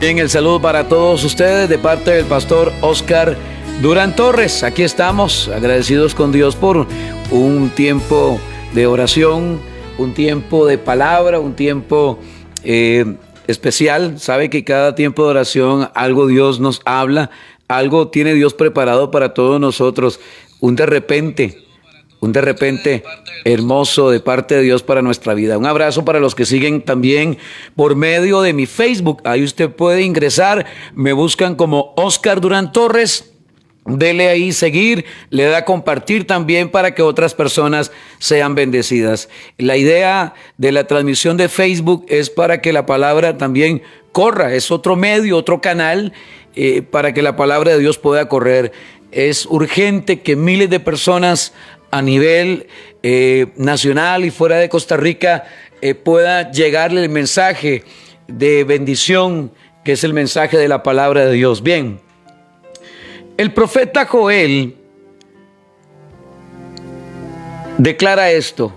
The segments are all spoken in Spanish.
Bien, el saludo para todos ustedes de parte del pastor Oscar Durán Torres. Aquí estamos agradecidos con Dios por un tiempo de oración, un tiempo de palabra, un tiempo especial. Sabe que cada tiempo de oración algo Dios nos habla, algo tiene Dios preparado para todos nosotros. Un de repente hermoso de parte de Dios para nuestra vida. Un abrazo para los que siguen también por medio de mi Facebook. Ahí usted puede ingresar, me buscan como Oscar Durán Torres. Dele ahí seguir, le da a compartir también para que otras personas sean bendecidas. La idea de la transmisión de Facebook es para que la palabra también corra. Es otro medio, otro canal para que la palabra de Dios pueda correr. Es urgente que miles de personas a nivel nacional y fuera de Costa Rica pueda llegarle el mensaje de bendición, que es el mensaje de la palabra de Dios. Bien, el profeta Joel declara esto,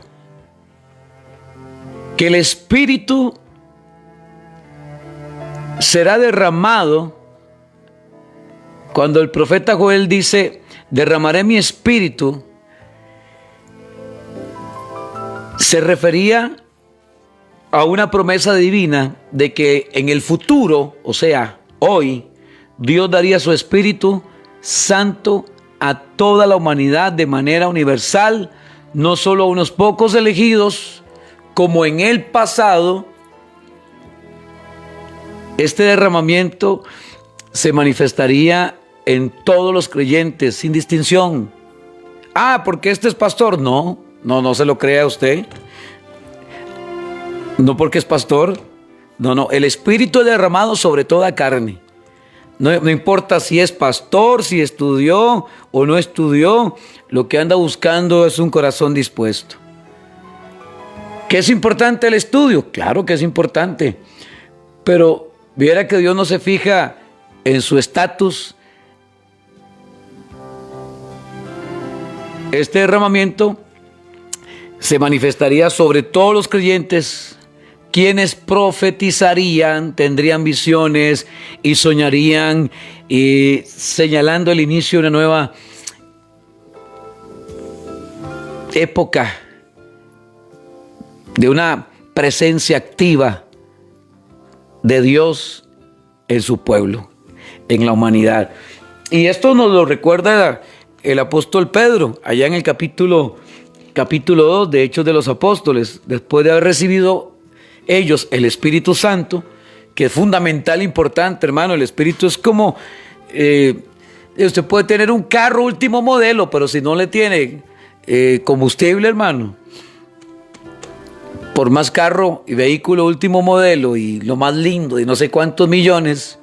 que el Espíritu será derramado. Cuando el profeta Joel dice, derramaré mi espíritu, se refería a una promesa divina de que en el futuro, o sea, hoy, Dios daría su Espíritu Santo a toda la humanidad de manera universal, no solo a unos pocos elegidos, como en el pasado. Este derramamiento se manifestaría en todos los creyentes, sin distinción. Porque este es pastor. No se lo crea usted. No porque es pastor. No, el Espíritu es derramado sobre toda carne. No importa si es pastor, si estudió o no estudió, lo que anda buscando es un corazón dispuesto. ¿Que es importante el estudio? Claro que es importante, pero viera que Dios no se fija en su estatus. Este derramamiento se manifestaría sobre todos los creyentes, quienes profetizarían, tendrían visiones y soñarían, y señalando el inicio de una nueva época, de una presencia activa de Dios en su pueblo, en la humanidad. Y esto nos lo recuerda el apóstol Pedro, allá en el capítulo 2 de Hechos de los Apóstoles, después de haber recibido ellos el Espíritu Santo, que es fundamental, importante, hermano. El Espíritu es como, usted puede tener un carro último modelo, pero si no le tiene combustible, hermano, por más carro y vehículo último modelo y lo más lindo y no sé cuántos millones,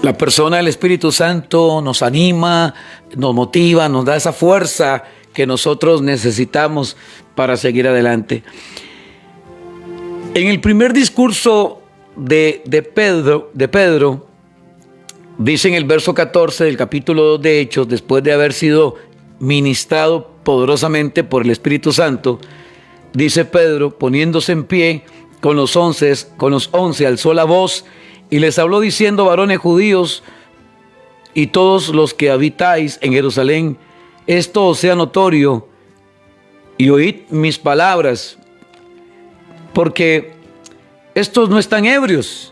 la persona del Espíritu Santo nos anima, nos motiva, nos da esa fuerza que nosotros necesitamos para seguir adelante. En el primer discurso de Pedro, dice en el verso 14 del capítulo 2 de Hechos, después de haber sido ministrado poderosamente por el Espíritu Santo, dice Pedro, poniéndose en pie con los 11, alzó la voz y les habló diciendo: varones judíos y todos los que habitáis en Jerusalén, esto os sea notorio y oíd mis palabras, porque estos no están ebrios,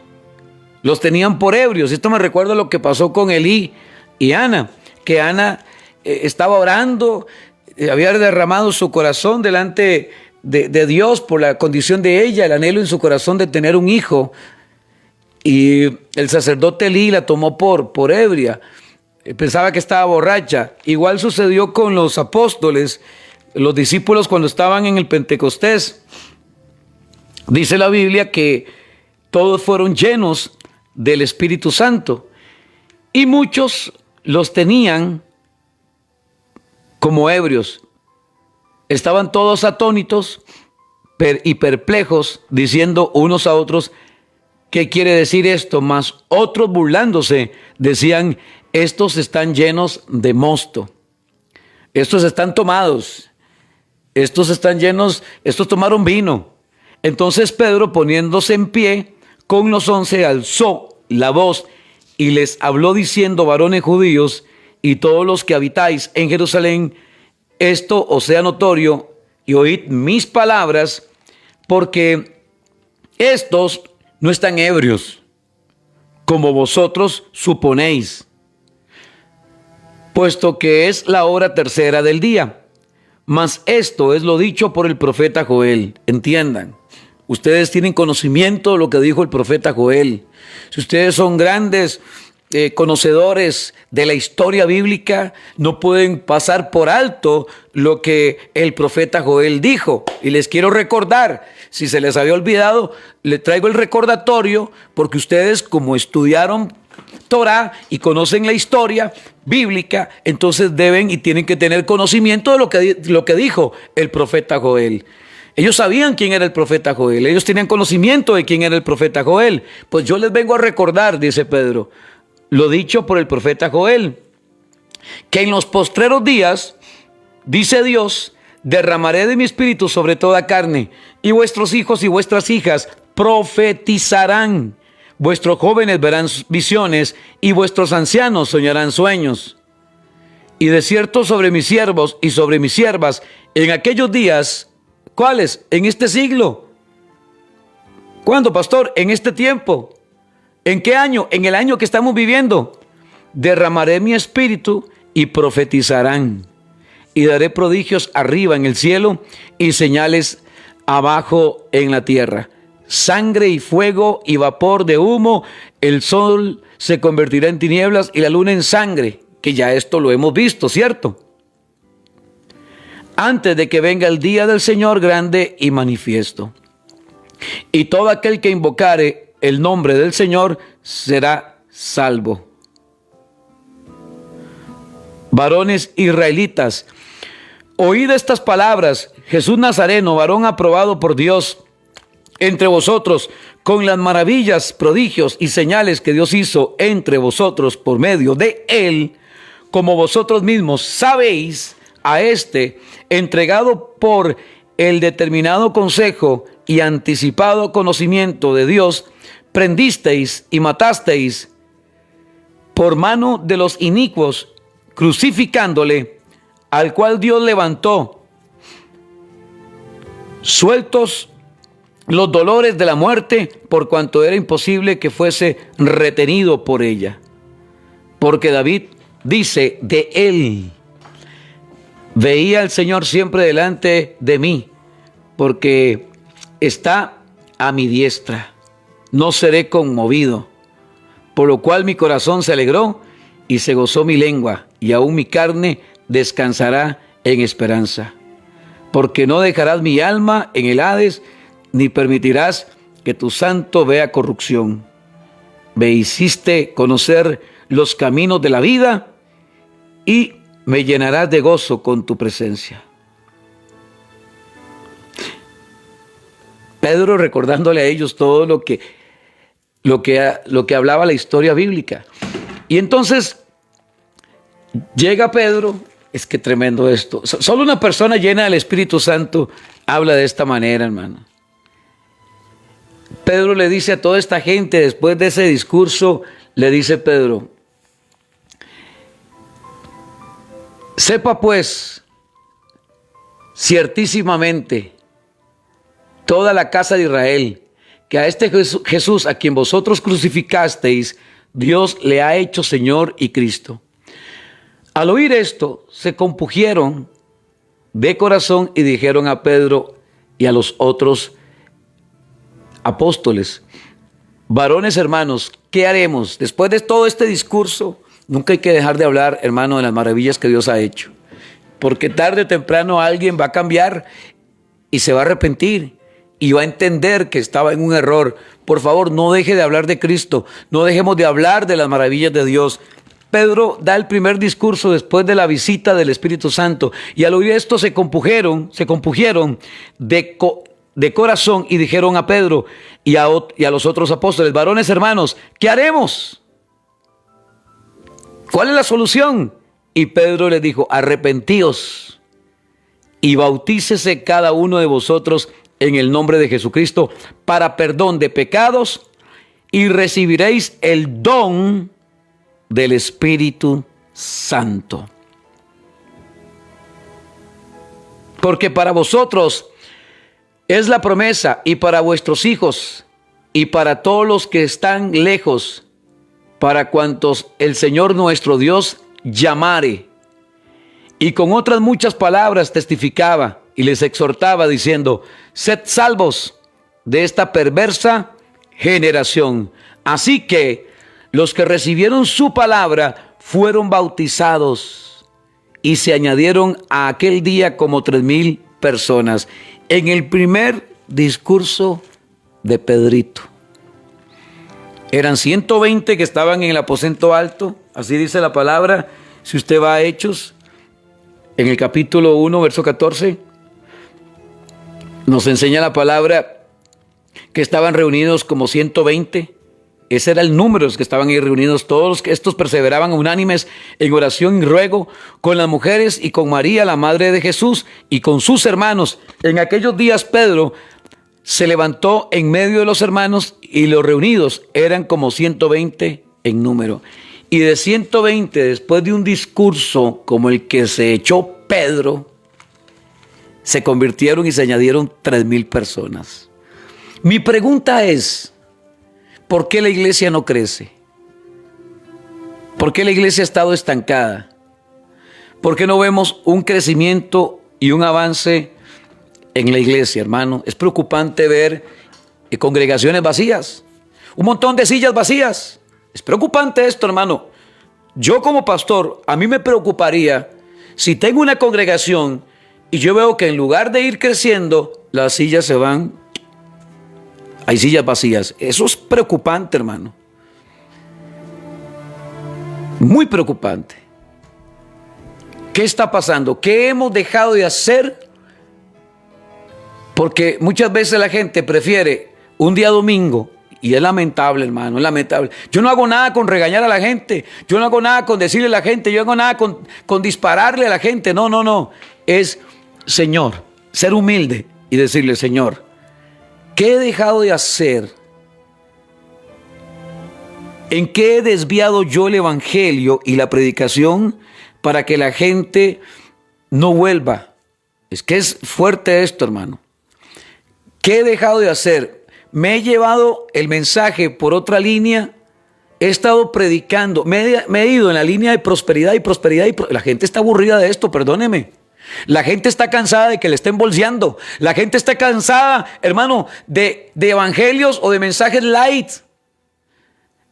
los tenían por ebrios. Esto me recuerda lo que pasó con Elí y Ana, que Ana estaba orando, había derramado su corazón delante de Dios por la condición de ella, el anhelo en su corazón de tener un hijo, y el sacerdote Elí la tomó por ebria, pensaba que estaba borracha. Igual sucedió con los apóstoles, los discípulos, cuando estaban en el Pentecostés. Dice la Biblia que todos fueron llenos del Espíritu Santo y muchos los tenían como ebrios. Estaban todos atónitos y perplejos, diciendo unos a otros: ¿qué quiere decir esto? Mas otros, burlándose, decían: estos están llenos de mosto, estos están tomados, estos están llenos, estos tomaron vino. Entonces Pedro, poniéndose en pie, con los 11 alzó la voz y les habló diciendo: varones judíos y todos los que habitáis en Jerusalén, esto os sea notorio y oíd mis palabras, porque estos no están ebrios, como vosotros suponéis, puesto que es la hora tercera del día. Mas esto es lo dicho por el profeta Joel. Entiendan, ustedes tienen conocimiento de lo que dijo el profeta Joel. Si ustedes son grandes conocedores de la historia bíblica, no pueden pasar por alto lo que el profeta Joel dijo. Y les quiero recordar, si se les había olvidado, les traigo el recordatorio, porque ustedes, como estudiaron Torah y conocen la historia bíblica, entonces deben y tienen que tener conocimiento de lo que dijo el profeta Joel. Ellos sabían quién era el profeta Joel, ellos tenían conocimiento de quién era el profeta Joel. Pues yo les vengo a recordar, dice Pedro, lo dicho por el profeta Joel, que en los postreros días, dice Dios, derramaré de mi espíritu sobre toda carne, y vuestros hijos y vuestras hijas profetizarán. Vuestros jóvenes verán visiones y vuestros ancianos soñarán sueños. Y de cierto sobre mis siervos y sobre mis siervas en aquellos días, ¿cuáles? En este siglo. ¿Cuándo, pastor? En este tiempo. ¿En qué año? En el año que estamos viviendo. Derramaré mi espíritu y profetizarán. Y daré prodigios arriba en el cielo y señales abajo en la tierra. Sangre y fuego y vapor de humo. El sol se convertirá en tinieblas y la luna en sangre. Que ya esto lo hemos visto, ¿cierto? Antes de que venga el día del Señor grande y manifiesto. Y todo aquel que invocare el nombre del Señor será salvo. Varones israelitas, oíd estas palabras: Jesús Nazareno, varón aprobado por Dios entre vosotros, con las maravillas, prodigios y señales que Dios hizo entre vosotros por medio de él, como vosotros mismos sabéis, a este, entregado por el determinado consejo y anticipado conocimiento de Dios, prendisteis y matasteis por mano de los inicuos, crucificándole, al cual Dios levantó, sueltos los dolores de la muerte, por cuanto era imposible que fuese retenido por ella. Porque David dice de él: veía al Señor siempre delante de mí, porque está a mi diestra, no seré conmovido. Por lo cual mi corazón se alegró y se gozó mi lengua, y aún mi carne descansará en esperanza. Porque no dejarás mi alma en el Hades, ni permitirás que tu santo vea corrupción. Me hiciste conocer los caminos de la vida, y me llenarás de gozo con tu presencia. Pedro recordándole a ellos todo lo que hablaba la historia bíblica. Y entonces llega Pedro. Es que tremendo esto. Solo una persona llena del Espíritu Santo habla de esta manera, hermano. Pedro le dice a toda esta gente, después de ese discurso, le dice Pedro: sepa pues ciertísimamente toda la casa de Israel, que a este Jesús a quien vosotros crucificasteis, Dios le ha hecho Señor y Cristo. Al oír esto, se compungieron de corazón y dijeron a Pedro y a los otros apóstoles: varones hermanos, ¿qué haremos? Después de todo este discurso, nunca hay que dejar de hablar, hermano, de las maravillas que Dios ha hecho. Porque tarde o temprano alguien va a cambiar y se va a arrepentir y va a entender que estaba en un error. Por favor, no deje de hablar de Cristo, no dejemos de hablar de las maravillas de Dios. Pedro da el primer discurso después de la visita del Espíritu Santo, y al oír esto se compungieron de corazón y dijeron a Pedro y a los otros apóstoles: varones hermanos, ¿qué haremos? ¿Cuál es la solución? Y Pedro les dijo: arrepentíos y bautícese cada uno de vosotros en el nombre de Jesucristo para perdón de pecados, y recibiréis el don del Espíritu Santo. Porque para vosotros es la promesa, y para vuestros hijos, y para todos los que están lejos, para cuantos el Señor nuestro Dios llamare. Y con otras muchas palabras testificaba y les exhortaba diciendo: sed salvos de esta perversa generación. Así que los que recibieron su palabra fueron bautizados, y se añadieron a aquel día como 3,000 personas. En el primer discurso de Pedrito, eran 120 que estaban en el aposento alto, así dice la palabra. Si usted va a Hechos, en el capítulo 1, verso 14, nos enseña la palabra que estaban reunidos como 120. Ese era el número de los que estaban ahí reunidos. Todos estos perseveraban unánimes en oración y ruego con las mujeres y con María, la madre de Jesús, y con sus hermanos. En aquellos días Pedro se levantó en medio de los hermanos, y los reunidos eran como 120 en número. Y de 120, después de un discurso como el que se echó Pedro, se convirtieron y se añadieron 3,000 personas. Mi pregunta es: ¿por qué la iglesia no crece? ¿Por qué la iglesia ha estado estancada? ¿Por qué no vemos un crecimiento y un avance en la iglesia, hermano? Es preocupante ver congregaciones vacías, un montón de sillas vacías. Es preocupante esto, hermano. Yo como pastor, a mí me preocuparía si tengo una congregación y yo veo que en lugar de ir creciendo, las sillas se van. Hay sillas vacías. Eso es preocupante, hermano. Muy preocupante. ¿Qué está pasando? ¿Qué hemos dejado de hacer? Porque muchas veces la gente prefiere un día domingo, y es lamentable, hermano, es lamentable. Yo no hago nada con regañar a la gente, yo no hago nada con decirle a la gente, yo no hago nada con dispararle a la gente. No, no, no. Es, Señor, ser humilde y decirle: Señor, ¿qué he dejado de hacer? ¿En qué he desviado yo el evangelio y la predicación para que la gente no vuelva? Es que es fuerte esto, hermano. ¿Qué he dejado de hacer? Me he llevado el mensaje por otra línea. He estado predicando. Me he ido en la línea de prosperidad y prosperidad. La gente está aburrida de esto, perdóneme. La gente está cansada de que le estén bolseando. La gente está cansada, hermano, de evangelios o de mensajes light.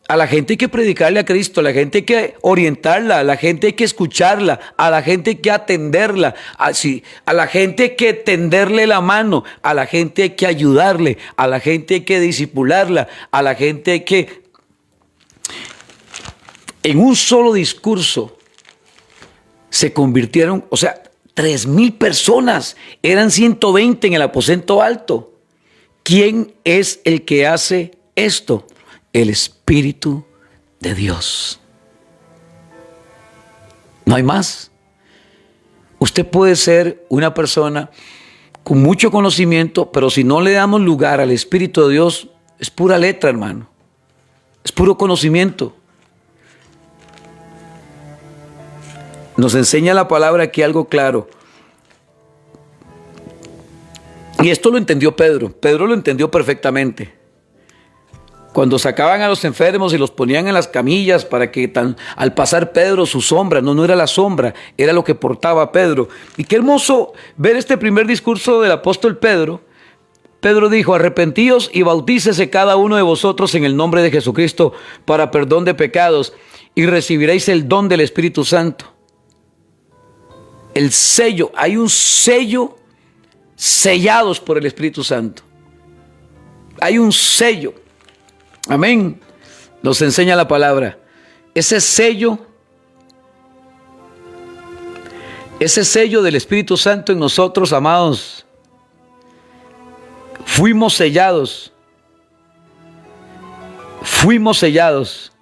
A la gente hay que predicarle a Cristo, a la gente hay que orientarla, a la gente hay que escucharla, a la gente hay que atenderla, a la gente hay que tenderle la mano, a la gente hay que ayudarle, a la gente hay que disipularla, a la gente hay que... En un solo discurso se convirtieron, 3,000 personas, eran 120 en el aposento alto. ¿Quién es el que hace esto? El Espíritu de Dios. No hay más. Usted puede ser una persona con mucho conocimiento, pero si no le damos lugar al Espíritu de Dios, es pura letra, hermano. Es puro conocimiento. Nos enseña la palabra aquí algo claro. Y esto lo entendió Pedro. Pedro lo entendió perfectamente. Cuando sacaban a los enfermos y los ponían en las camillas para que al pasar Pedro su sombra, no era la sombra, era lo que portaba Pedro. Y qué hermoso ver este primer discurso del apóstol Pedro. Pedro dijo: arrepentíos y bautícese cada uno de vosotros en el nombre de Jesucristo para perdón de pecados, y recibiréis el don del Espíritu Santo. El sello, hay un sello, sellados por el Espíritu Santo. Hay un sello. Amén. Nos enseña la palabra. Ese sello del Espíritu Santo en nosotros, amados, fuimos sellados. Fuimos sellados.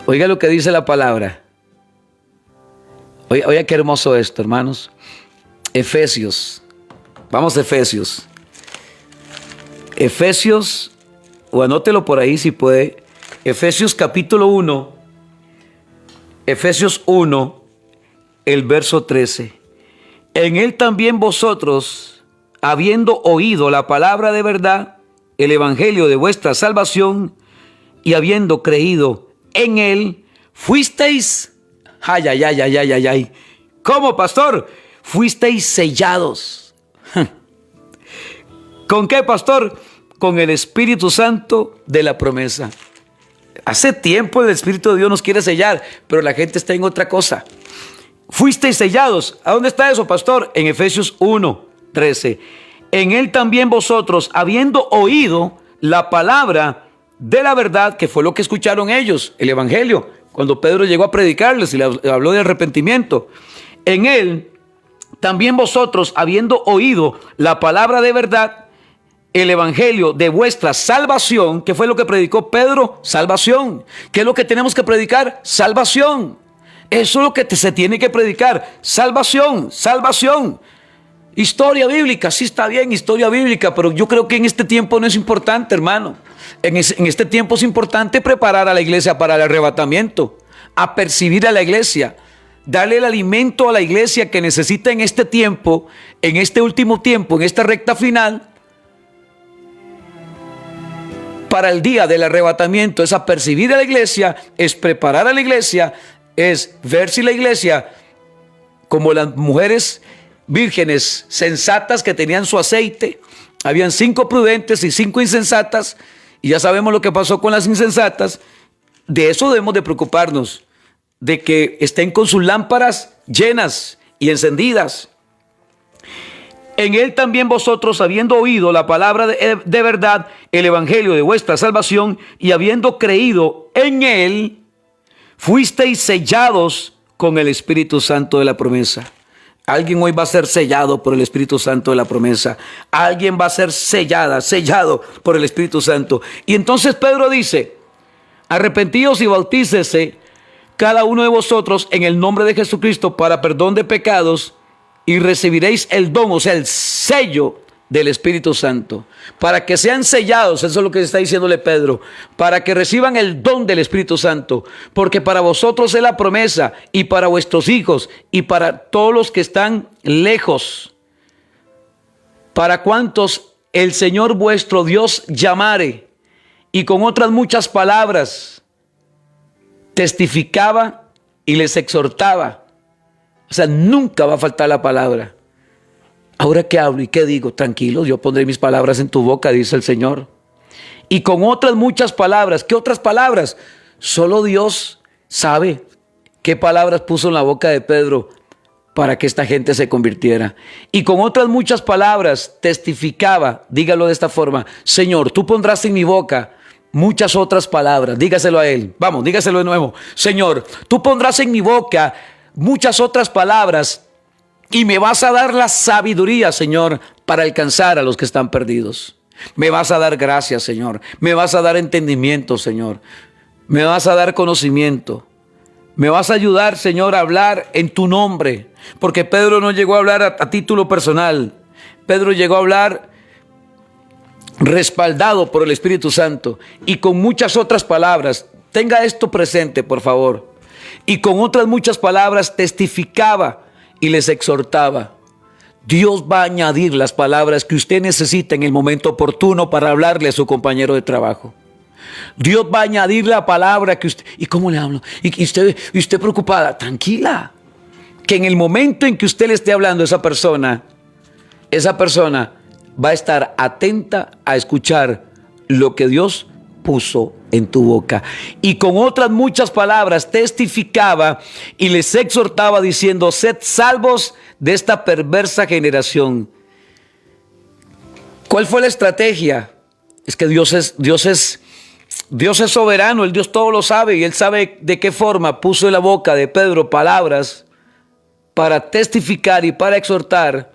Oiga lo que dice la palabra. Oiga qué hermoso esto, hermanos. Efesios Vamos a Efesios. Efesios, o anótelo por ahí si puede. Efesios capítulo 1. Efesios 1, el verso 13. En él también vosotros, habiendo oído la palabra de verdad, el evangelio de vuestra salvación, y habiendo creído en él, fuisteis, ay. ¿Cómo, pastor? Fuisteis sellados. ¿Con qué, pastor? Con el Espíritu Santo de la promesa. Hace tiempo el Espíritu de Dios nos quiere sellar, pero la gente está en otra cosa. Fuisteis sellados. ¿A dónde está eso, pastor? En Efesios 1, 13. En él también vosotros, habiendo oído la palabra de la verdad, que fue lo que escucharon ellos, el evangelio, cuando Pedro llegó a predicarles y le habló de arrepentimiento. En él también vosotros, habiendo oído la palabra de verdad, el evangelio de vuestra salvación. ¿Qué fue lo que predicó Pedro? Salvación. ¿Qué es lo que tenemos que predicar? Salvación. Eso es lo que se tiene que predicar. Salvación, salvación. Historia bíblica, sí está bien, historia bíblica, pero yo creo que en este tiempo no es importante, hermano. En este tiempo es importante preparar a la iglesia para el arrebatamiento, apercibir a la iglesia, darle el alimento a la iglesia que necesita en este tiempo, en este último tiempo, en esta recta final, para el día del arrebatamiento. Es apercibir a la iglesia, es preparar a la iglesia, es ver si la iglesia, como las mujeres vírgenes sensatas que tenían su aceite, habían 5 prudentes y 5 insensatas, y ya sabemos lo que pasó con las insensatas. De eso debemos de preocuparnos, de que estén con sus lámparas llenas y encendidas. En él también vosotros, habiendo oído la palabra de verdad, el evangelio de vuestra salvación, y habiendo creído en él, fuisteis sellados con el Espíritu Santo de la promesa. Alguien hoy va a ser sellado por el Espíritu Santo de la promesa. Alguien va a ser sellado por el Espíritu Santo. Y entonces Pedro dice: arrepentíos y bautícese cada uno de vosotros en el nombre de Jesucristo para perdón de pecados, y recibiréis el don, o sea, el sello del Espíritu Santo. Para que sean sellados, eso es lo que está diciéndole Pedro, para que reciban el don del Espíritu Santo, porque para vosotros es la promesa, y para vuestros hijos, y para todos los que están lejos, para cuantos el Señor vuestro Dios llamare. Y con otras muchas palabras testificaba y les exhortaba. O sea, nunca va a faltar la palabra. Ahora, ¿qué hablo y qué digo? Tranquilos, yo pondré mis palabras en tu boca, dice el Señor. Y con otras muchas palabras. ¿Qué otras palabras? Solo Dios sabe qué palabras puso en la boca de Pedro para que esta gente se convirtiera. Y con otras muchas palabras testificaba, dígalo de esta forma: Señor, tú pondrás en mi boca muchas otras palabras. Dígaselo a él. Vamos, dígaselo de nuevo. Señor, tú pondrás en mi boca muchas otras palabras, y me vas a dar la sabiduría, Señor, para alcanzar a los que están perdidos. Me vas a dar gracia, Señor. Me vas a dar entendimiento, Señor. Me vas a dar conocimiento. Me vas a ayudar, Señor, a hablar en tu nombre. Porque Pedro no llegó a hablar a título personal. Pedro llegó a hablar respaldado por el Espíritu Santo y con muchas otras palabras. Tenga esto presente, por favor. Y con otras muchas palabras testificaba y les exhortaba. Dios va a añadir las palabras que usted necesita en el momento oportuno para hablarle a su compañero de trabajo. Dios va a añadir la palabra que usted... ¿Y cómo le hablo? Y usted preocupada. Tranquila. Que en el momento en que usted le esté hablando a esa persona va a estar atenta a escuchar lo que Dios puso en tu boca. Y con otras muchas palabras testificaba y les exhortaba diciendo: sed salvos de esta perversa generación. ¿Cuál fue la estrategia? Es que Dios es soberano, el Dios todo lo sabe, y Él sabe de qué forma puso en la boca de Pedro palabras para testificar y para exhortar,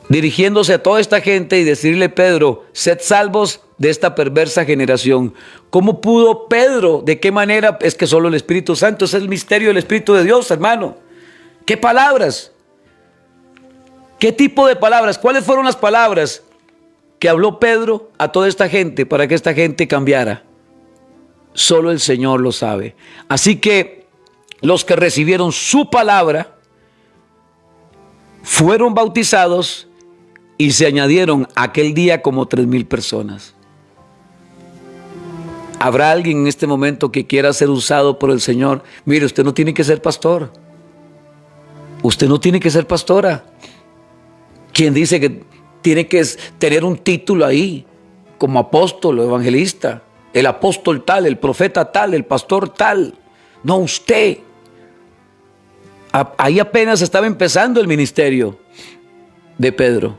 dirigiéndose a toda esta gente y decirle: Pedro, sed salvos de esta perversa generación. ¿Cómo pudo Pedro? ¿De qué manera? Es que solo el Espíritu Santo, es el misterio del Espíritu de Dios, hermano. ¿Qué palabras? ¿Qué tipo de palabras? ¿Cuáles fueron las palabras que habló Pedro a toda esta gente para que esta gente cambiara? Solo el Señor lo sabe. Así que los que recibieron su palabra fueron bautizados y se añadieron aquel día como 3,000 personas. ¿Habrá alguien en este momento que quiera ser usado por el Señor? Mire, usted no tiene que ser pastor. Usted no tiene que ser pastora. ¿Quién dice que tiene que tener un título ahí como apóstol o evangelista? El apóstol tal, el profeta tal, el pastor tal. No, usted. Ahí apenas estaba empezando el ministerio de Pedro.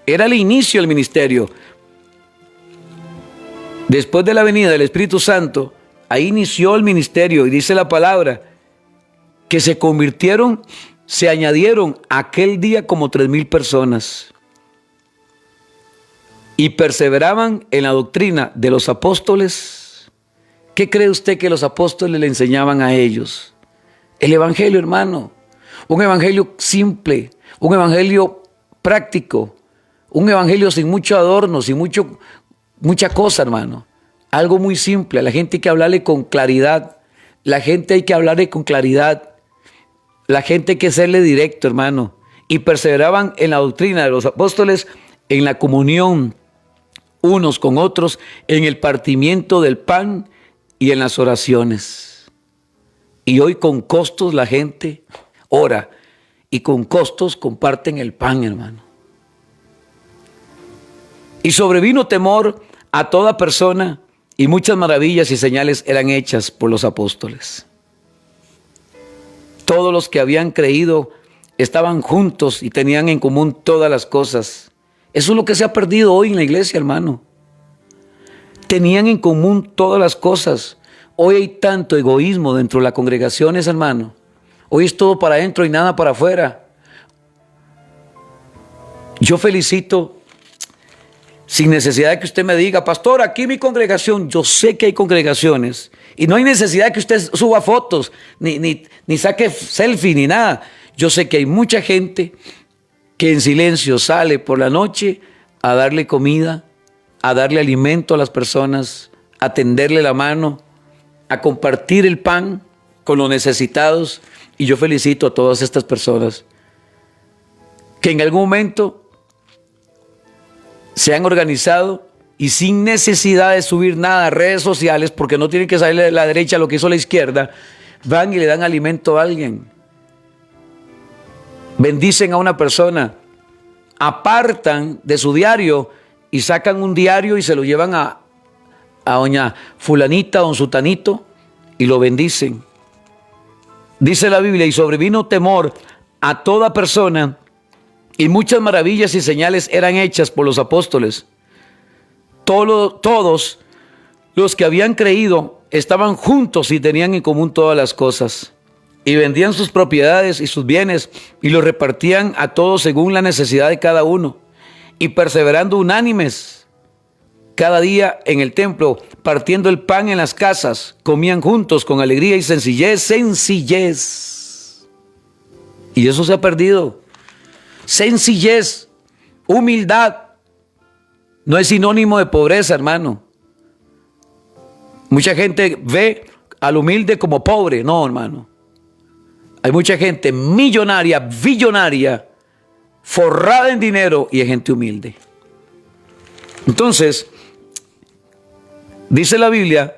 Era el inicio del ministerio. Después de la venida del Espíritu Santo, ahí inició el ministerio y dice la palabra que se convirtieron, se añadieron aquel día como 3,000 personas y perseveraban en la doctrina de los apóstoles. ¿Qué cree usted que los apóstoles le enseñaban a ellos? El evangelio, hermano. Un evangelio simple, un evangelio práctico, un evangelio sin mucho adorno, sin mucha cosa, hermano. Algo muy simple. A la gente hay que hablarle con claridad. La gente hay que hablarle con claridad. La gente hay que serle directo, hermano. Y perseveraban en la doctrina de los apóstoles, en la comunión unos con otros, en el partimiento del pan y en las oraciones. Y hoy con costos la gente ora y con costos comparten el pan, hermano. Y sobrevino temor a toda persona y muchas maravillas y señales eran hechas por los apóstoles. Todos los que habían creído estaban juntos y tenían en común todas las cosas. Eso es lo que se ha perdido hoy en la iglesia, hermano. Tenían en común todas las cosas. Hoy hay tanto egoísmo dentro de las congregaciones, hermano. Hoy es todo para adentro y nada para afuera. Yo felicito, sin necesidad de que usted me diga, pastor, aquí mi congregación. Yo sé que hay congregaciones y no hay necesidad de que usted suba fotos, ni saque selfie, ni nada. Yo sé que hay mucha gente que en silencio sale por la noche a darle comida, a darle alimento a las personas, a tenderle la mano, a compartir el pan con los necesitados. Y yo felicito a todas estas personas que en algún momento se han organizado y sin necesidad de subir nada a redes sociales, porque no tienen que salir de la derecha lo que hizo la izquierda, van y le dan alimento a alguien. Bendicen a una persona, apartan de su diario y sacan un diario y se lo llevan a doña fulanita, don sutanito, y lo bendicen. Dice la Biblia, y sobrevino temor a toda persona, y muchas maravillas y señales eran hechas por los apóstoles. Todos los que habían creído estaban juntos y tenían en común todas las cosas. Y vendían sus propiedades y sus bienes y los repartían a todos según la necesidad de cada uno. Y perseverando unánimes cada día en el templo, partiendo el pan en las casas, comían juntos con alegría y sencillez. Y eso se ha perdido. Sencillez, humildad, no es sinónimo de pobreza, hermano. Mucha gente ve al humilde como pobre. No, hermano. Hay mucha gente millonaria, billonaria, forrada en dinero y hay gente humilde. Entonces, dice la Biblia,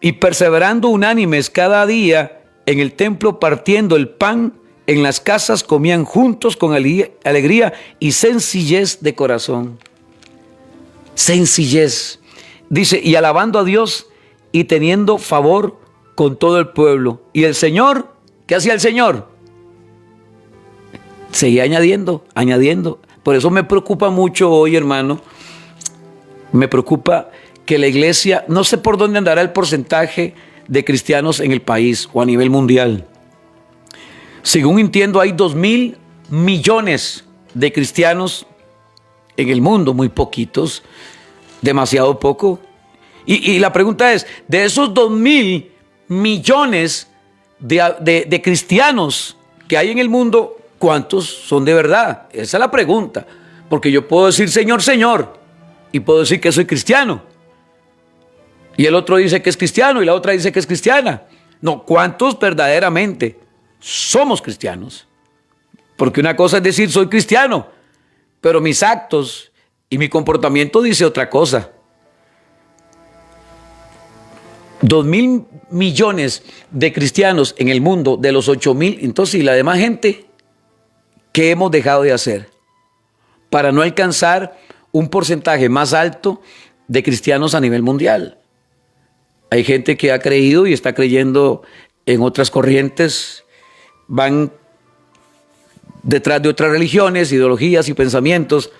y perseverando unánimes cada día en el templo, partiendo el pan en las casas, comían juntos con alegría y sencillez de corazón. Sencillez. Dice, y alabando a Dios y teniendo favor con todo el pueblo. Y el Señor, ¿qué hacía el Señor? Seguía añadiendo. Por eso me preocupa mucho hoy, hermano. Me preocupa que la iglesia, no sé por dónde andará el porcentaje de cristianos en el país o a nivel mundial. Según entiendo, hay 2,000 millones de cristianos en el mundo, muy poquitos, demasiado poco. Y la pregunta es, de esos 2,000 millones de cristianos que hay en el mundo, ¿Cuántos son de verdad? Esa es la pregunta. Porque yo puedo decir Señor, Señor, y puedo decir que soy cristiano. Y el otro dice que es cristiano y la otra dice que es cristiana. No, ¿cuántos verdaderamente somos cristianos? Porque una cosa es decir soy cristiano, pero mis actos y mi comportamiento dice otra cosa. 2.000 millones de cristianos en el mundo, de los 8.000, entonces, ¿y la demás gente? ¿Qué hemos dejado de hacer para no alcanzar un porcentaje más alto de cristianos a nivel mundial? Hay gente que ha creído y está creyendo en otras corrientes, van detrás de otras religiones, ideologías y pensamientos.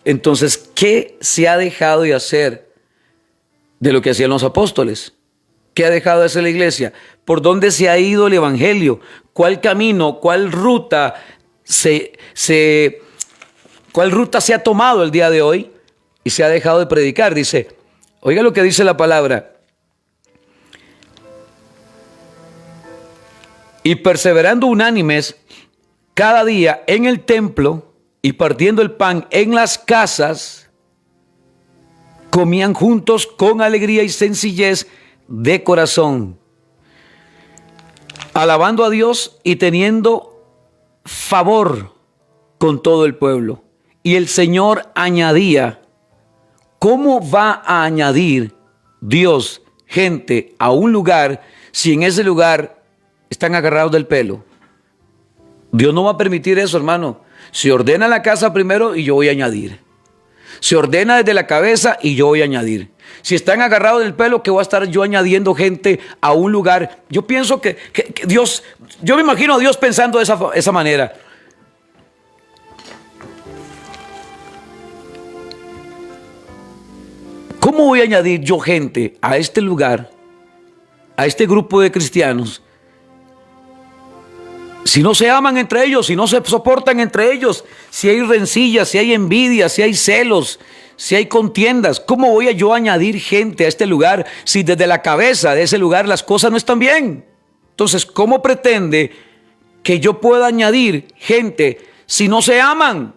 Entonces, ¿qué se ha dejado de hacer de lo que hacían los apóstoles? ¿Qué ha dejado de hacer la iglesia? ¿Por dónde se ha ido el evangelio? ¿Cuál camino, cuál ruta cuál ruta se ha tomado el día de hoy y se ha dejado de predicar? Dice, oiga lo que dice la palabra. Y perseverando unánimes cada día en el templo y partiendo el pan en las casas, comían juntos con alegría y sencillez de corazón, alabando a Dios y teniendo favor con todo el pueblo. Y el Señor añadía. ¿Cómo va a añadir Dios gente a un lugar si en ese lugar están agarrados del pelo? Dios no va a permitir eso, hermano. Se ordena la casa primero y yo voy a añadir. Se ordena desde la cabeza y yo voy a añadir. Si están agarrados del pelo, ¿qué voy a estar yo añadiendo gente a un lugar? Yo pienso que Dios, yo me imagino a Dios pensando de esa manera. ¿Cómo voy a añadir yo gente a este lugar, a este grupo de cristianos, si no se aman entre ellos, si no se soportan entre ellos, si hay rencillas, si hay envidia, si hay celos, si hay contiendas? ¿Cómo voy a yo añadir gente a este lugar si desde la cabeza de ese lugar las cosas no están bien? Entonces, ¿cómo pretende que yo pueda añadir gente si no se aman?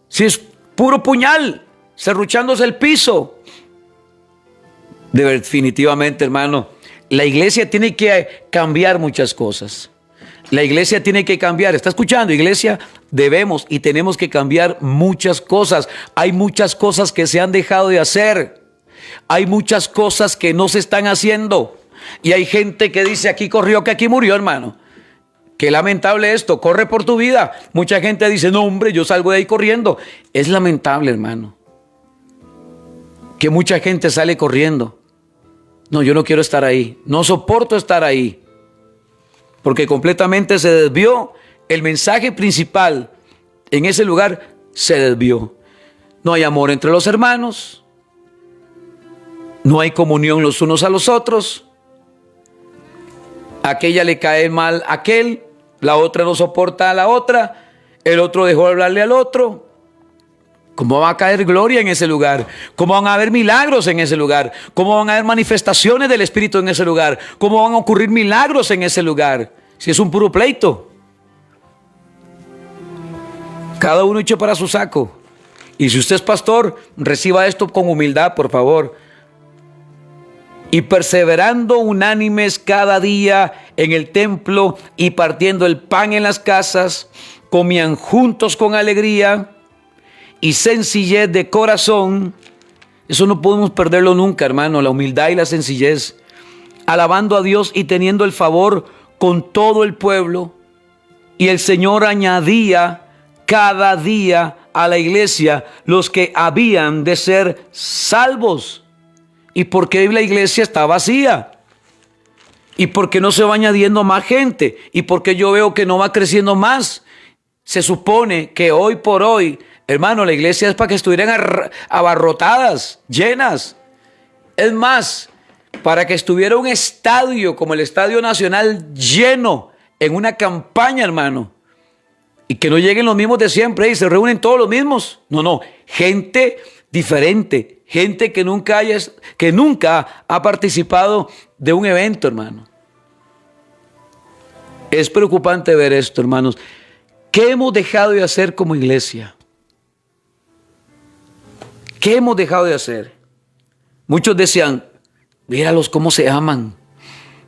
Si es puro puñal, serruchándose el piso. Definitivamente, hermano, la iglesia tiene que cambiar muchas cosas. La iglesia tiene que cambiar. ¿Está escuchando, iglesia? Debemos y tenemos que cambiar muchas cosas. Hay muchas cosas que se han dejado de hacer. Hay muchas cosas que no se están haciendo. Y hay gente que dice, aquí corrió, que aquí murió, hermano. Qué lamentable esto, corre por tu vida. Mucha gente dice, no, hombre, yo salgo de ahí corriendo. Es lamentable, hermano, que mucha gente sale corriendo. No, yo no quiero estar ahí. No soporto estar ahí. Porque completamente se desvió. El mensaje principal en ese lugar se desvió. No hay amor entre los hermanos. No hay comunión los unos a los otros. A aquella le cae mal a aquel. La otra no soporta a la otra. El otro dejó de hablarle al otro. ¿Cómo va a caer gloria en ese lugar? ¿Cómo van a haber milagros en ese lugar? ¿Cómo van a haber manifestaciones del Espíritu en ese lugar? ¿Cómo van a ocurrir milagros en ese lugar? Si es un puro pleito. Cada uno eche para su saco. Y si usted es pastor, reciba esto con humildad, por favor. Y perseverando unánimes cada día en el templo y partiendo el pan en las casas, comían juntos con alegría y sencillez de corazón. Eso no podemos perderlo nunca, hermano, la humildad y la sencillez. Alabando a Dios y teniendo el favor con todo el pueblo. Y el Señor añadía cada día a la iglesia los que habían de ser salvos. ¿Y por qué la iglesia está vacía? ¿Y por qué no se va añadiendo más gente? ¿Y por qué yo veo que no va creciendo más? Se supone que hoy por hoy, hermano, la iglesia es para que estuvieran abarrotadas, llenas. Es más, para que estuviera un estadio como el Estadio Nacional lleno en una campaña, hermano. Y que no lleguen los mismos de siempre y se reúnen todos los mismos. No, gente diferente, gente que nunca ha participado de un evento, hermano. Es preocupante ver esto, hermanos. ¿Qué hemos dejado de hacer como iglesia? ¿Qué hemos dejado de hacer? Muchos decían, míralos cómo se aman,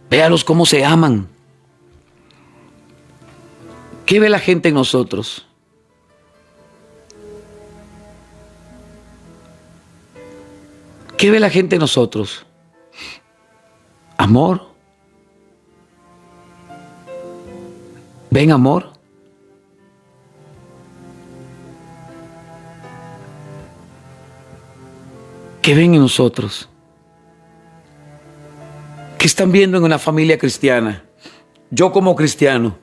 véalos cómo se aman. ¿Qué ve la gente en nosotros? ¿Qué ve la gente en nosotros? ¿Amor? ¿Ven amor? ¿Qué ven en nosotros? ¿Qué están viendo en una familia cristiana? Yo como cristiano,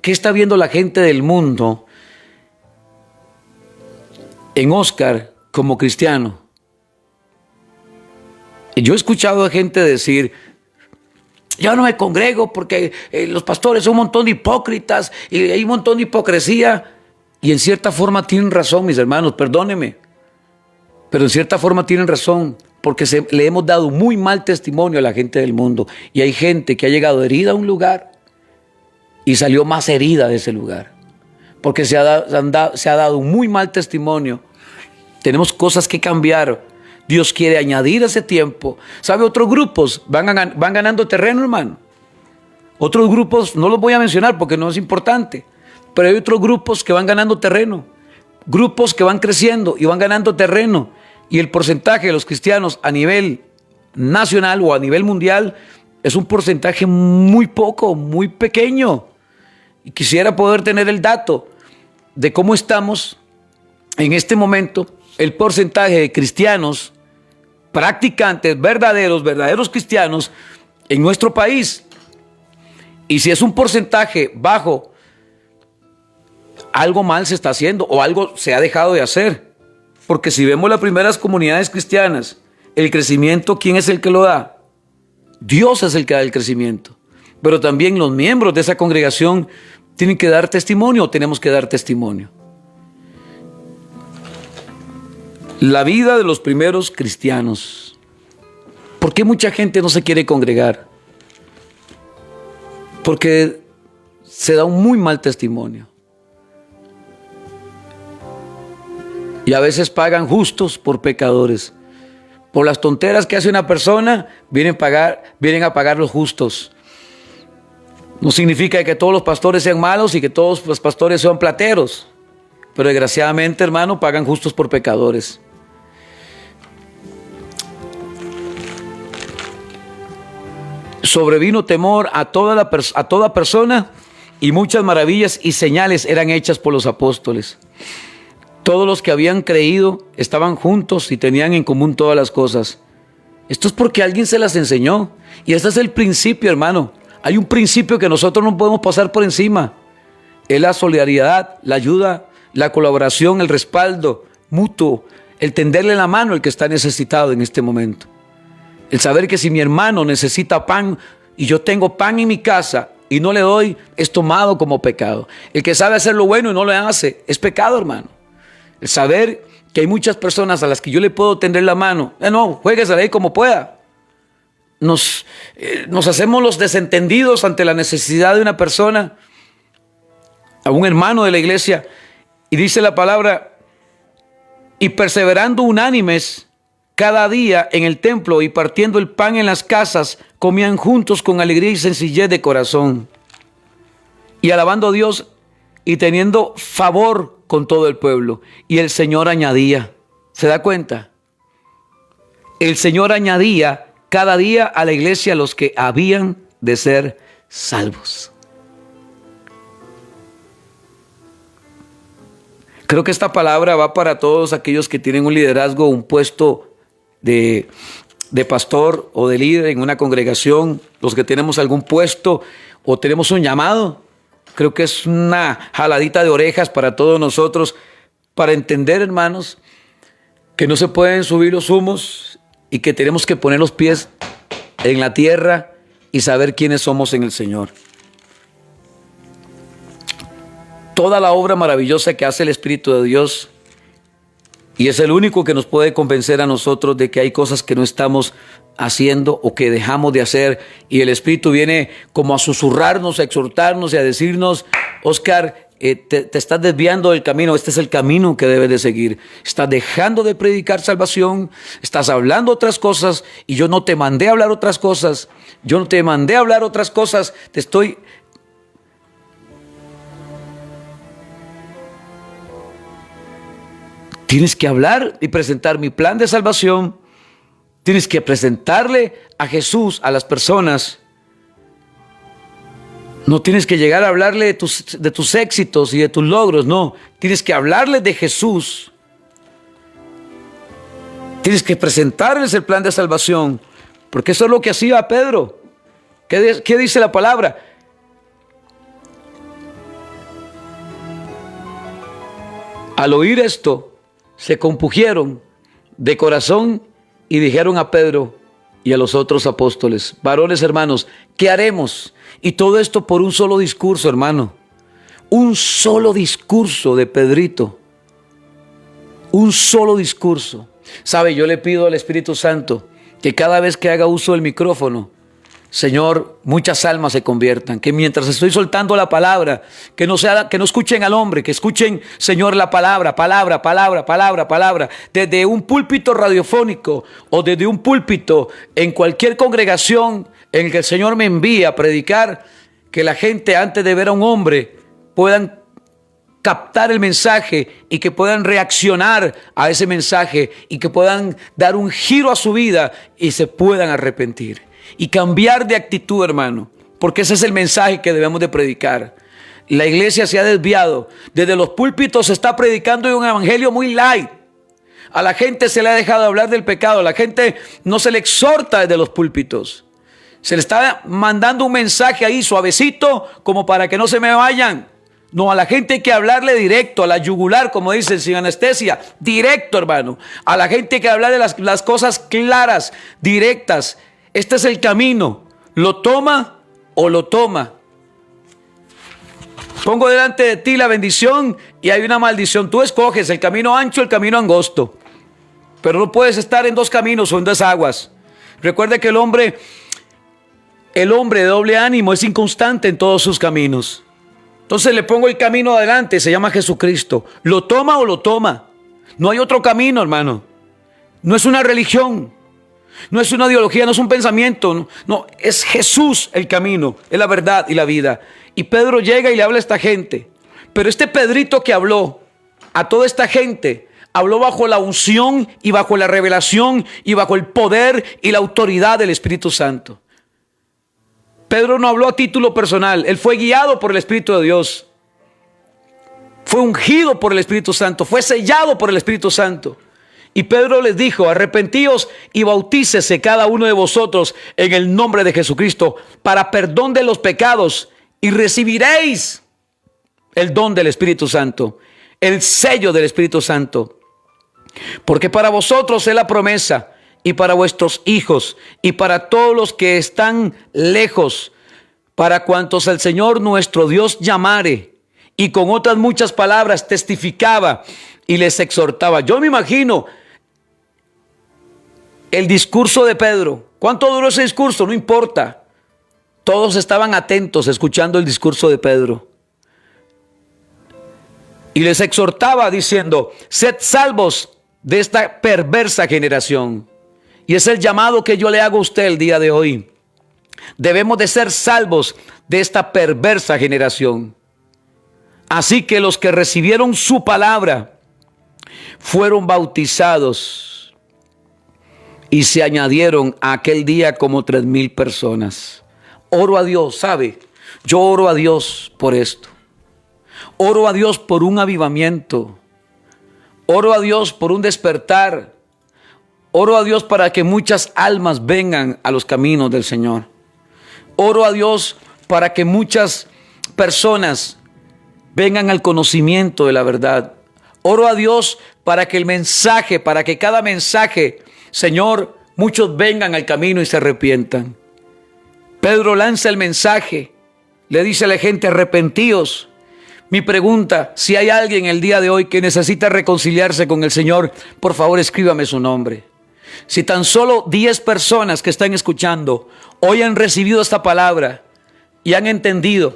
¿qué está viendo la gente del mundo en Oscar como cristiano? Yo he escuchado a gente decir, yo no me congrego porque los pastores son un montón de hipócritas y hay un montón de hipocresía. Y en cierta forma tienen razón, mis hermanos, perdónenme. Pero en cierta forma tienen razón, porque le hemos dado muy mal testimonio a la gente del mundo. Y hay gente que ha llegado herida a un lugar y salió más herida de ese lugar. Porque se ha dado un muy mal testimonio. Tenemos cosas que cambiar. Dios quiere añadir ese tiempo. ¿Sabe? Otros grupos van ganando terreno, hermano. Otros grupos, no los voy a mencionar porque no es importante, pero hay otros grupos que van ganando terreno. Grupos que van creciendo y van ganando terreno. Y el porcentaje de los cristianos a nivel nacional o a nivel mundial es un porcentaje muy poco, muy pequeño. Y quisiera poder tener el dato de cómo estamos en este momento, el porcentaje de cristianos practicantes, verdaderos cristianos en nuestro país. Y si es un porcentaje bajo, algo mal se está haciendo o algo se ha dejado de hacer. Porque si vemos las primeras comunidades cristianas, el crecimiento, ¿quién es el que lo da? Dios es el que da el crecimiento. Pero también los miembros de esa congregación tienen que dar testimonio, o tenemos que dar testimonio. La vida de los primeros cristianos. ¿Por qué mucha gente no se quiere congregar? Porque se da un muy mal testimonio. Y a veces pagan justos por pecadores. Por las tonteras que hace una persona, vienen a pagar los justos. No significa que todos los pastores sean malos y que todos los pastores sean plateros. Pero desgraciadamente, hermano, pagan justos por pecadores. Sobrevino temor a toda persona y muchas maravillas y señales eran hechas por los apóstoles. Todos los que habían creído estaban juntos y tenían en común todas las cosas. Esto es porque alguien se las enseñó. Y este es el principio, hermano. Hay un principio que nosotros no podemos pasar por encima. Es la solidaridad, la ayuda, la colaboración, el respaldo mutuo, el tenderle la mano al que está necesitado en este momento. El saber que si mi hermano necesita pan y yo tengo pan en mi casa y no le doy, es tomado como pecado. El que sabe hacer lo bueno y no lo hace, es pecado, hermano. El saber que hay muchas personas a las que yo le puedo tender la mano. No, juéguesela ahí como pueda. Nos hacemos los desentendidos ante la necesidad de una persona, a un hermano de la iglesia. Y dice la palabra, y perseverando unánimes cada día en el templo y partiendo el pan en las casas, comían juntos con alegría y sencillez de corazón. Y alabando a Dios y teniendo favor con todo el pueblo. Y el Señor añadía, ¿se da cuenta? El Señor añadía cada día a la iglesia los que habían de ser salvos. Creo que esta palabra va para todos aquellos que tienen un liderazgo, un puesto de pastor o de líder en una congregación, los que tenemos algún puesto o tenemos un llamado. Creo que es una jaladita de orejas para todos nosotros, para entender, hermanos, que no se pueden subir los humos y que tenemos que poner los pies en la tierra y saber quiénes somos en el Señor. Toda la obra maravillosa que hace el Espíritu de Dios, y es el único que nos puede convencer a nosotros de que hay cosas que no estamos haciendo o que dejamos de hacer, y el Espíritu viene como a susurrarnos, a exhortarnos y a decirnos, Oscar, te estás desviando del camino. Este es el camino que debes de seguir. Estás dejando de predicar salvación, estás hablando otras cosas y yo no te mandé a hablar otras cosas. Yo no te mandé a hablar otras cosas. Tienes que hablar y presentar mi plan de salvación. Tienes que presentarle a Jesús a las personas. No tienes que llegar a hablarle de tus éxitos y de tus logros, no. Tienes que hablarle de Jesús. Tienes que presentarles el plan de salvación, porque eso es lo que hacía Pedro. ¿Qué dice la palabra? Al oír esto, se compungieron de corazón y dijeron a Pedro y a los otros apóstoles: varones hermanos, ¿qué haremos? Y todo esto por un solo discurso, hermano. Un solo discurso de Pedrito. Un solo discurso. ¿Sabe? Yo le pido al Espíritu Santo que cada vez que haga uso del micrófono, Señor, muchas almas se conviertan. Que mientras estoy soltando la palabra, que no escuchen al hombre, que escuchen, Señor, la palabra. Desde un púlpito radiofónico o desde un púlpito en cualquier congregación en que el Señor me envía a predicar, que la gente antes de ver a un hombre puedan captar el mensaje y que puedan reaccionar a ese mensaje y que puedan dar un giro a su vida y se puedan arrepentir y cambiar de actitud, hermano, porque ese es el mensaje que debemos de predicar. La iglesia se ha desviado. Desde los púlpitos se está predicando un evangelio muy light. A la gente se le ha dejado hablar del pecado. A la gente no se le exhorta desde los púlpitos. Se le está mandando un mensaje ahí suavecito como para que no se me vayan. No, a la gente hay que hablarle directo, a la yugular, como dicen, sin anestesia. Directo, hermano. A la gente hay que hablarle las cosas claras, directas. Este es el camino. ¿Lo toma o lo toma? Pongo delante de ti la bendición y hay una maldición. Tú escoges el camino ancho o el camino angosto. Pero no puedes estar en dos caminos o en dos aguas. Recuerde que el hombre de doble ánimo es inconstante en todos sus caminos. Entonces le pongo el camino adelante, se llama Jesucristo. ¿Lo toma o lo toma? No hay otro camino, hermano. No es una religión, no es una ideología, no es un pensamiento. No, es Jesús el camino, es la verdad y la vida. Y Pedro llega y le habla a esta gente. Pero este Pedrito que habló a toda esta gente, habló bajo la unción y bajo la revelación y bajo el poder y la autoridad del Espíritu Santo. Pedro no habló a título personal. Él fue guiado por el Espíritu de Dios. Fue ungido por el Espíritu Santo. Fue sellado por el Espíritu Santo. Y Pedro les dijo: arrepentíos y bautícese cada uno de vosotros en el nombre de Jesucristo para perdón de los pecados y recibiréis el don del Espíritu Santo, el sello del Espíritu Santo. Porque para vosotros es la promesa, y para vuestros hijos, y para todos los que están lejos, para cuantos el Señor nuestro Dios llamare. Y con otras muchas palabras testificaba y les exhortaba. Yo me imagino el discurso de Pedro. ¿Cuánto duró ese discurso? No importa. Todos estaban atentos escuchando el discurso de Pedro. Y les exhortaba diciendo: sed salvos de esta perversa generación. Y es el llamado que yo le hago a usted el día de hoy. Debemos de ser salvos de esta perversa generación. Así que los que recibieron su palabra fueron bautizados y se añadieron a aquel día como 3,000 personas. Oro a Dios, ¿sabe? Yo oro a Dios por esto. Oro a Dios por un avivamiento. Oro a Dios por un despertar. Oro a Dios para que muchas almas vengan a los caminos del Señor. Oro a Dios para que muchas personas vengan al conocimiento de la verdad. Oro a Dios para que el mensaje, para que cada mensaje, Señor, muchos vengan al camino y se arrepientan. Pedro lanza el mensaje, le dice a la gente: arrepentíos. Mi pregunta: si hay alguien el día de hoy que necesita reconciliarse con el Señor, por favor escríbame su nombre. Si tan solo 10 personas que están escuchando hoy han recibido esta palabra y han entendido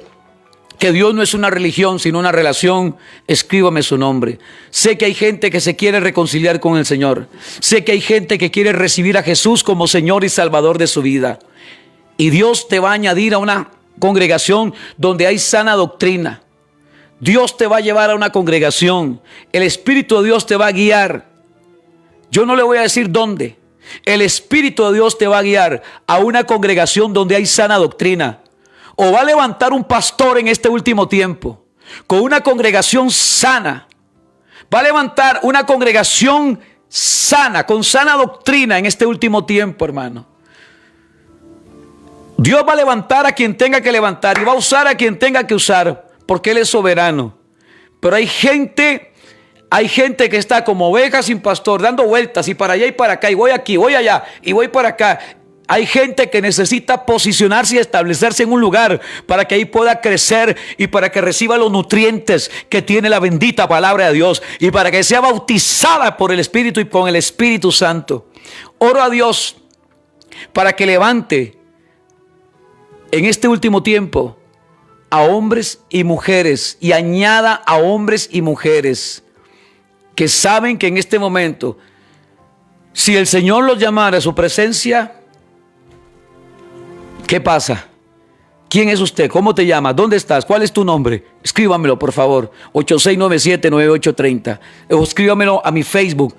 que Dios no es una religión, sino una relación, escríbame su nombre. Sé que hay gente que se quiere reconciliar con el Señor. Sé que hay gente que quiere recibir a Jesús como Señor y Salvador de su vida. Y Dios te va a añadir a una congregación donde hay sana doctrina. Dios te va a llevar a una congregación. El Espíritu de Dios te va a guiar. Yo no le voy a decir dónde. El Espíritu de Dios te va a guiar a una congregación donde hay sana doctrina. O va a levantar un pastor en este último tiempo con una congregación sana. Va a levantar una congregación sana, con sana doctrina en este último tiempo, hermano. Dios va a levantar a quien tenga que levantar y va a usar a quien tenga que usar, porque Él es soberano. Pero hay gente que está como oveja sin pastor, dando vueltas y para allá y para acá, y voy aquí, voy allá y voy para acá. Hay gente que necesita posicionarse y establecerse en un lugar para que ahí pueda crecer y para que reciba los nutrientes que tiene la bendita palabra de Dios y para que sea bautizada por el Espíritu y con el Espíritu Santo. Oro a Dios para que levante en este último tiempo a hombres y mujeres y añada a hombres y mujeres que saben que en este momento, si el Señor los llamara a su presencia, ¿qué pasa? ¿Quién es usted? ¿Cómo te llamas? ¿Dónde estás? ¿Cuál es tu nombre? Escríbamelo, por favor. 8697-9830. O escríbamelo a mi Facebook.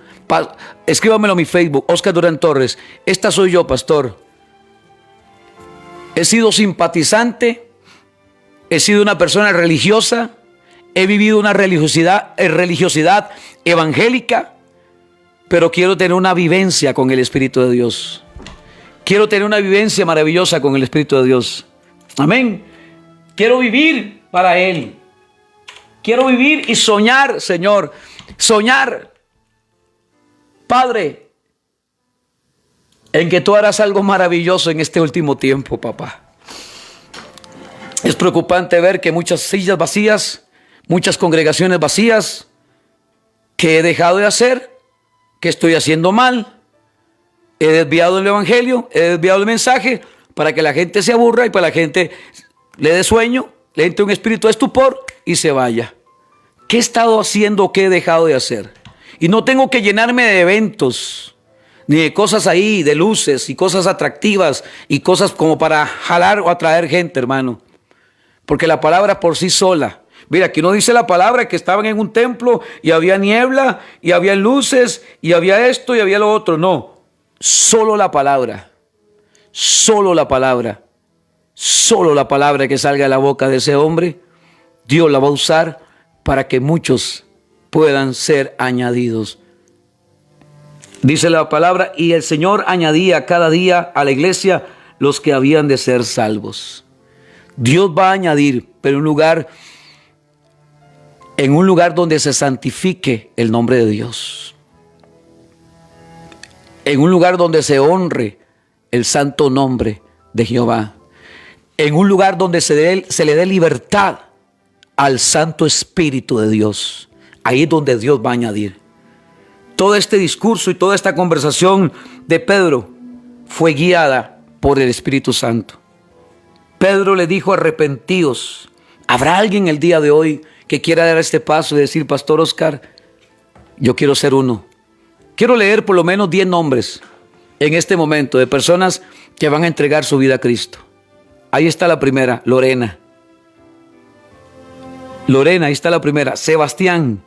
Escríbamelo a mi Facebook. Oscar Durán Torres. Esta soy yo, pastor. He sido simpatizante. He sido una persona religiosa. He vivido una religiosidad evangélica. Pero quiero tener una vivencia con el Espíritu de Dios. Quiero tener una vivencia maravillosa con el Espíritu de Dios. Amén. Quiero vivir para Él. Quiero vivir y soñar, Señor. Soñar, Padre, en que tú harás algo maravilloso en este último tiempo, papá. Es preocupante ver que muchas sillas vacías, muchas congregaciones vacías, que he dejado de hacer, que estoy haciendo mal. He desviado el evangelio, he desviado el mensaje para que la gente se aburra y para que la gente le dé sueño, le entre un espíritu de estupor y se vaya. ¿Qué he estado haciendo? ¿Qué he dejado de hacer? Y no tengo que llenarme de eventos, ni de cosas ahí, de luces y cosas atractivas y cosas como para jalar o atraer gente, hermano. Porque la palabra por sí sola. Mira, aquí no dice la palabra que estaban en un templo y había niebla y había luces y había esto y había lo otro. No. Solo la palabra, solo la palabra, solo la palabra que salga de la boca de ese hombre, Dios la va a usar para que muchos puedan ser añadidos. Dice la palabra, y el Señor añadía cada día a la iglesia los que habían de ser salvos. Dios va a añadir, pero en un lugar donde se santifique el nombre de Dios. En un lugar donde se honre el santo nombre de Jehová. En un lugar donde se le dé libertad al Santo Espíritu de Dios. Ahí es donde Dios va a añadir. Todo este discurso y toda esta conversación de Pedro fue guiada por el Espíritu Santo. Pedro le dijo: arrepentíos. ¿Habrá alguien el día de hoy que quiera dar este paso y decir: Pastor Oscar, yo quiero ser uno? Quiero leer por lo menos 10 nombres en este momento de personas que van a entregar su vida a Cristo. Ahí está la primera, Lorena. Lorena, ahí está la primera. Sebastián.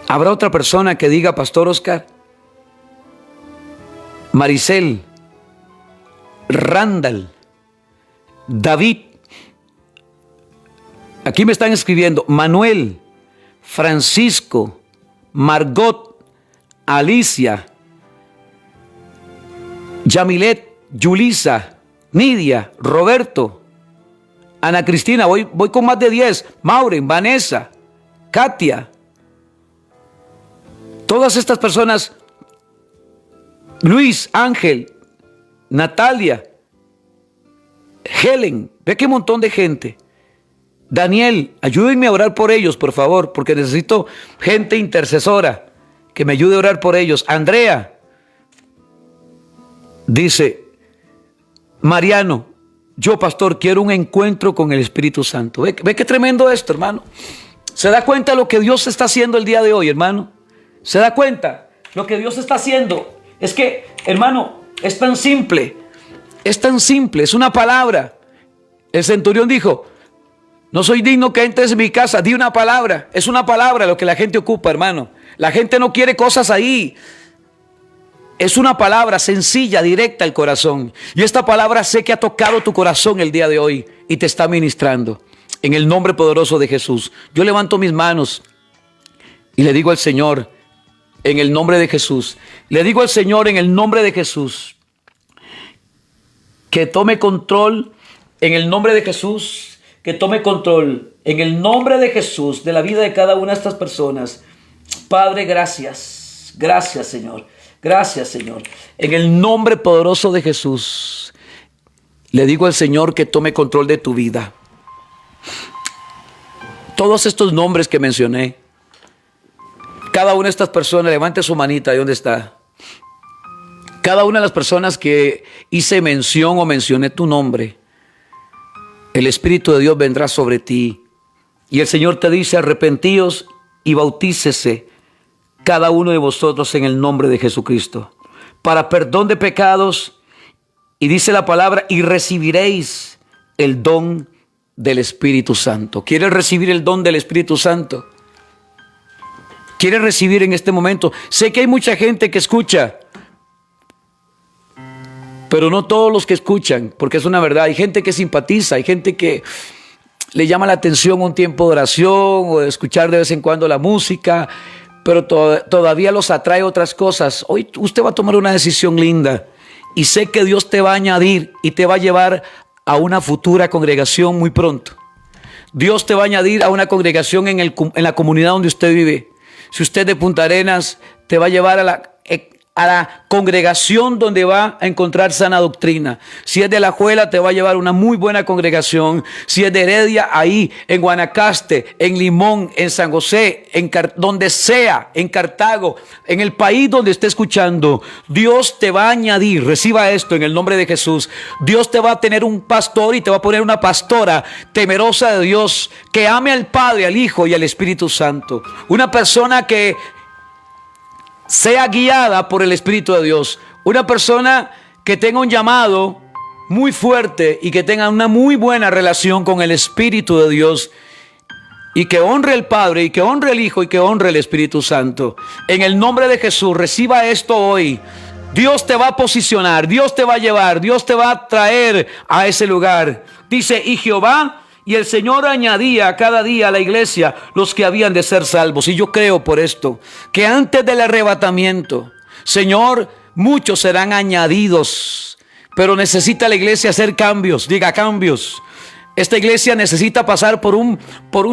¿Habrá otra persona que diga: Pastor Oscar? Maricel. Randall. David. Aquí me están escribiendo: Manuel, Francisco, Margot, Alicia, Yamilet, Yulisa, Nidia, Roberto, Ana Cristina. Voy con más de 10. Maureen, Vanessa, Katia. Todas estas personas. Luis, Ángel, Natalia, Helen. Ve qué montón de gente. Daniel, ayúdenme a orar por ellos, por favor, porque necesito gente intercesora que me ayude a orar por ellos. Andrea, dice Mariano, yo, pastor, quiero un encuentro con el Espíritu Santo. Ve qué tremendo esto, hermano. ¿Se da cuenta lo que Dios está haciendo el día de hoy, hermano? ¿Se da cuenta lo que Dios está haciendo? Es que, hermano, es tan simple. Es tan simple, es una palabra. El centurión dijo: no soy digno que entres en mi casa. Di una palabra. Es una palabra lo que la gente ocupa, hermano. La gente no quiere cosas ahí. Es una palabra sencilla, directa al corazón. Y esta palabra sé que ha tocado tu corazón el día de hoy y te está ministrando. En el nombre poderoso de Jesús, yo levanto mis manos y le digo al Señor, en el nombre de Jesús, le digo al Señor en el nombre de Jesús, que tome control en el nombre de Jesús, que tome control en el nombre de Jesús de la vida de cada una de estas personas. Padre, gracias. Gracias, Señor. Gracias, Señor. En el nombre poderoso de Jesús, le digo al Señor que tome control de tu vida. Todos estos nombres que mencioné, cada una de estas personas, levante su manita, ¿de dónde está? Cada una de las personas que hice mención o mencioné tu nombre, el Espíritu de Dios vendrá sobre ti. Y el Señor te dice: arrepentíos y bautícese cada uno de vosotros en el nombre de Jesucristo, para perdón de pecados. Y dice la palabra: y recibiréis el don del Espíritu Santo. ¿Quieres recibir el don del Espíritu Santo? ¿Quieres recibir en este momento? Sé que hay mucha gente que escucha, pero no todos los que escuchan, porque es una verdad. Hay gente que simpatiza, hay gente que le llama la atención un tiempo de oración o de escuchar de vez en cuando la música, pero todavía los atrae otras cosas. Hoy usted va a tomar una decisión linda y sé que Dios te va a añadir y te va a llevar a una futura congregación muy pronto. Dios te va a añadir a una congregación en la comunidad donde usted vive. Si usted es de Punta Arenas, te va a llevar a la congregación donde va a encontrar sana doctrina. Si es de La Juela, te va a llevar a una muy buena congregación. Si es de Heredia, ahí en Guanacaste, en Limón, en San José, donde sea, en Cartago, en el país donde esté escuchando, Dios te va a añadir. Reciba esto en el nombre de Jesús. Dios te va a tener un pastor y te va a poner una pastora temerosa de Dios, que ame al Padre, al Hijo y al Espíritu Santo. Una persona que sea guiada por el Espíritu de Dios. Una persona que tenga un llamado muy fuerte y que tenga una muy buena relación con el Espíritu de Dios, y que honre al Padre y que honre al Hijo y que honre al Espíritu Santo. En el nombre de Jesús, reciba esto hoy. Dios te va a posicionar, Dios te va a llevar, Dios te va a traer a ese lugar. Dice: y Jehová, y el Señor añadía cada día a la iglesia los que habían de ser salvos. Y yo creo por esto, que antes del arrebatamiento, Señor, muchos serán añadidos. Pero necesita la iglesia hacer cambios. Diga: cambios. Esta iglesia necesita pasar por un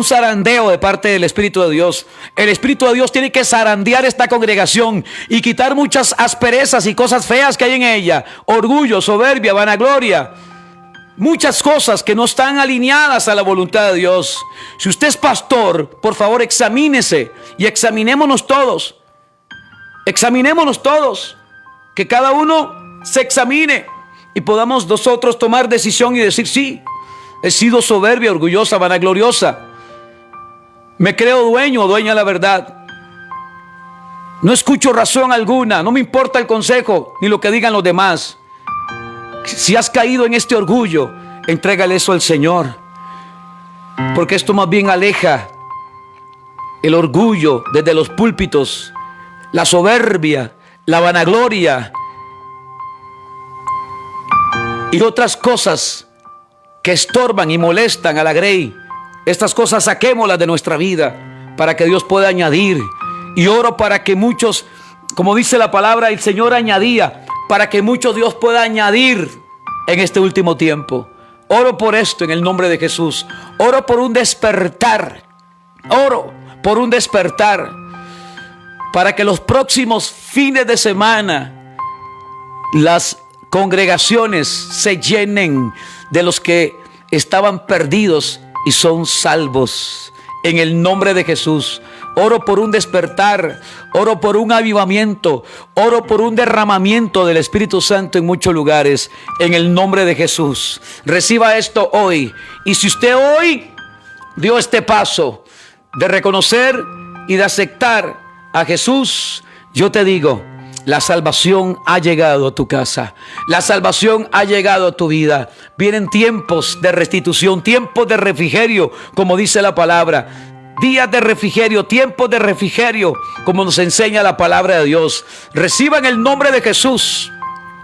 zarandeo de parte del Espíritu de Dios. El Espíritu de Dios tiene que zarandear esta congregación y quitar muchas asperezas y cosas feas que hay en ella. Orgullo, soberbia, vanagloria. Muchas cosas que no están alineadas a la voluntad de Dios. Si usted es pastor, por favor, examínese y examinémonos todos. Examinémonos todos. Que cada uno se examine y podamos nosotros tomar decisión y decir: sí, he sido soberbia, orgullosa, vanagloriosa. Me creo dueño o dueña de la verdad. No escucho razón alguna. No me importa el consejo ni lo que digan los demás. Si has caído en este orgullo, entrégale eso al Señor, porque esto más bien aleja el orgullo desde los púlpitos, la soberbia, la vanagloria y otras cosas que estorban y molestan a la grey. Estas cosas saquémoslas de nuestra vida para que Dios pueda añadir. Y oro para que muchos, como dice la palabra, el Señor añadía, para que mucho Dios pueda añadir en este último tiempo. Oro por esto en el nombre de Jesús. Oro por un despertar. Oro por un despertar, para que los próximos fines de semana las congregaciones se llenen de los que estaban perdidos y son salvos. En el nombre de Jesús. oro por un despertar, oro por un avivamiento, oro por un derramamiento del Espíritu Santo en muchos lugares, en el nombre de Jesús. Reciba esto hoy. Y si usted hoy dio este paso de reconocer y de aceptar a Jesús, yo te digo, la salvación ha llegado a tu casa. La salvación ha llegado a tu vida. Vienen tiempos de restitución, tiempos de refrigerio, como dice la palabra. Días de refrigerio, tiempos de refrigerio, como nos enseña la palabra de Dios. Reciban el nombre de Jesús,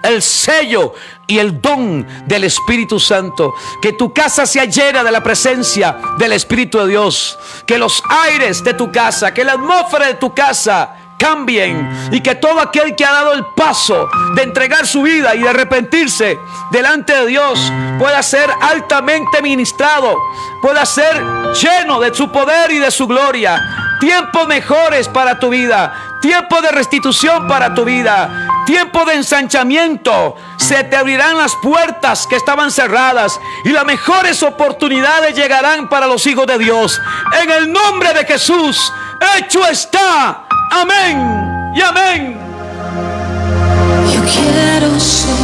el sello y el don del Espíritu Santo. Que tu casa sea llena de la presencia del Espíritu de Dios. Que los aires de tu casa, que la atmósfera de tu casa cambien, y que todo aquel que ha dado el paso de entregar su vida y de arrepentirse delante de Dios pueda ser altamente ministrado, pueda ser lleno de su poder y de su gloria. Tiempos mejores para tu vida, tiempo de restitución para tu vida, tiempo de ensanchamiento. Se te abrirán las puertas que estaban cerradas y las mejores oportunidades llegarán para los hijos de Dios. En el nombre de Jesús, hecho está. Amén y amén. Yo quiero ser